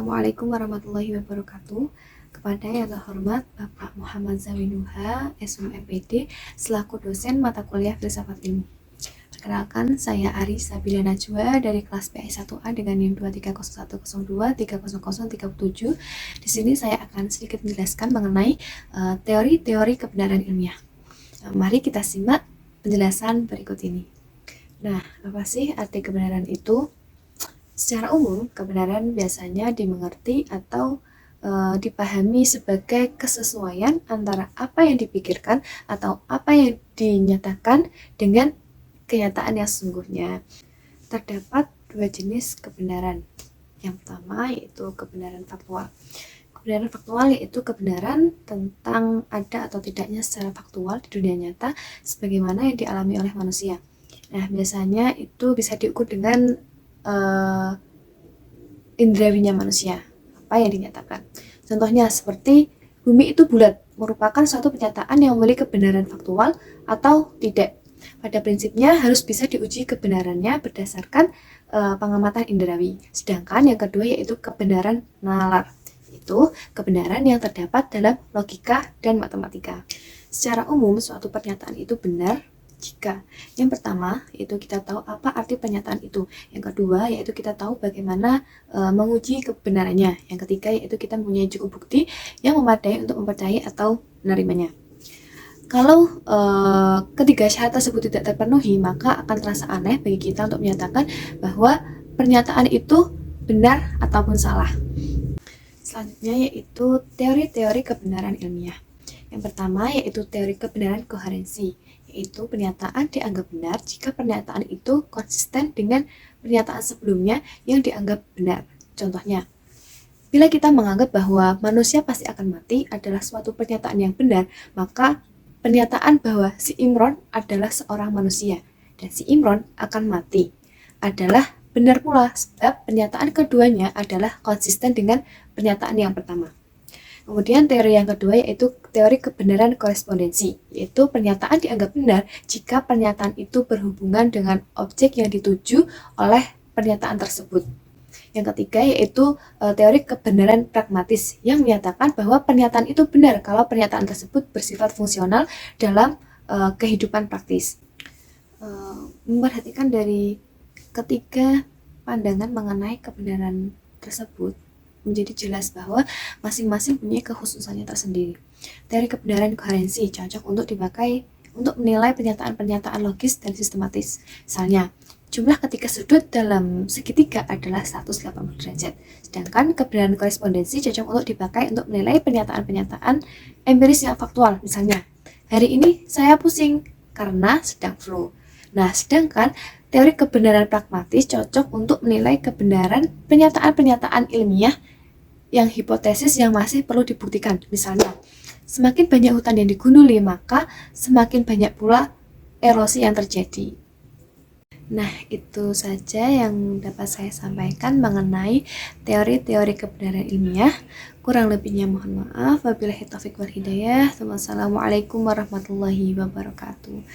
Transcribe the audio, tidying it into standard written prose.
Assalamualaikum warahmatullahi wabarakatuh. Kepada yang terhormat Bapak Muhammad Zawinuha, SMMPD, selaku dosen mata kuliah Filsafat Ilmu. Perkenalkan, saya Ari Sabila Najwa dari kelas PI1A dengan NIM 23010230037. Di sini saya akan sedikit menjelaskan mengenai teori-teori kebenaran ilmiah. Mari kita simak penjelasan berikut ini. Nah, apa sih arti kebenaran itu? Secara umum, kebenaran biasanya dimengerti atau dipahami sebagai kesesuaian antara apa yang dipikirkan atau apa yang dinyatakan dengan kenyataan yang sesungguhnya. Terdapat dua jenis kebenaran. Yang pertama yaitu kebenaran faktual. Kebenaran faktual yaitu kebenaran tentang ada atau tidaknya secara faktual di dunia nyata sebagaimana yang dialami oleh manusia. Nah, biasanya itu bisa diukur dengan indrawinya manusia, apa yang dinyatakan. Contohnya seperti bumi itu bulat, merupakan suatu pernyataan yang memiliki kebenaran faktual atau tidak. Pada prinsipnya harus bisa diuji kebenarannya berdasarkan pengamatan indrawi. Sedangkan yang kedua yaitu kebenaran nalar, itu kebenaran yang terdapat dalam logika dan matematika. Secara umum suatu pernyataan itu benar jika yang pertama yaitu kita tahu apa arti pernyataan itu, yang kedua yaitu kita tahu bagaimana menguji kebenarannya, yang ketiga yaitu kita mempunyai cukup bukti yang memadai untuk mempercayai atau menerimanya. Kalau ketiga syarat tersebut tidak terpenuhi, maka akan terasa aneh bagi kita untuk menyatakan bahwa pernyataan itu benar ataupun salah. Selanjutnya yaitu teori-teori kebenaran ilmiah. Yang pertama yaitu teori kebenaran koherensi, yaitu pernyataan dianggap benar jika pernyataan itu konsisten dengan pernyataan sebelumnya yang dianggap benar. Contohnya, bila kita menganggap bahwa manusia pasti akan mati adalah suatu pernyataan yang benar, maka pernyataan bahwa si Imron adalah seorang manusia dan si Imron akan mati adalah benar pula, sebab pernyataan keduanya adalah konsisten dengan pernyataan yang pertama. Kemudian teori yang kedua yaitu teori kebenaran korespondensi, yaitu pernyataan dianggap benar jika pernyataan itu berhubungan dengan objek yang dituju oleh pernyataan tersebut. Yang ketiga yaitu teori kebenaran pragmatis yang menyatakan bahwa pernyataan itu benar kalau pernyataan tersebut bersifat fungsional dalam kehidupan praktis. Memperhatikan dari ketiga pandangan mengenai kebenaran tersebut, menjadi jelas bahwa masing-masing punya kekhususannya tersendiri. Teori kebenaran koherensi cocok untuk dipakai untuk menilai pernyataan-pernyataan logis dan sistematis. Misalnya, jumlah ketiga sudut dalam segitiga adalah 180 derajat. Sedangkan kebenaran korespondensi cocok untuk dipakai untuk menilai pernyataan-pernyataan empiris yang faktual. Misalnya, hari ini saya pusing karena sedang flu. Nah, sedangkan teori kebenaran pragmatis cocok untuk menilai kebenaran pernyataan-pernyataan ilmiah yang hipotesis yang masih perlu dibuktikan. Misalnya, semakin banyak hutan yang digunduli, maka semakin banyak pula erosi yang terjadi. Nah, itu saja yang dapat saya sampaikan mengenai teori-teori kebenaran ilmiah. Kurang lebihnya mohon maaf. Wabillahi taufiq wal hidayah. Wassalamualaikum warahmatullahi wabarakatuh.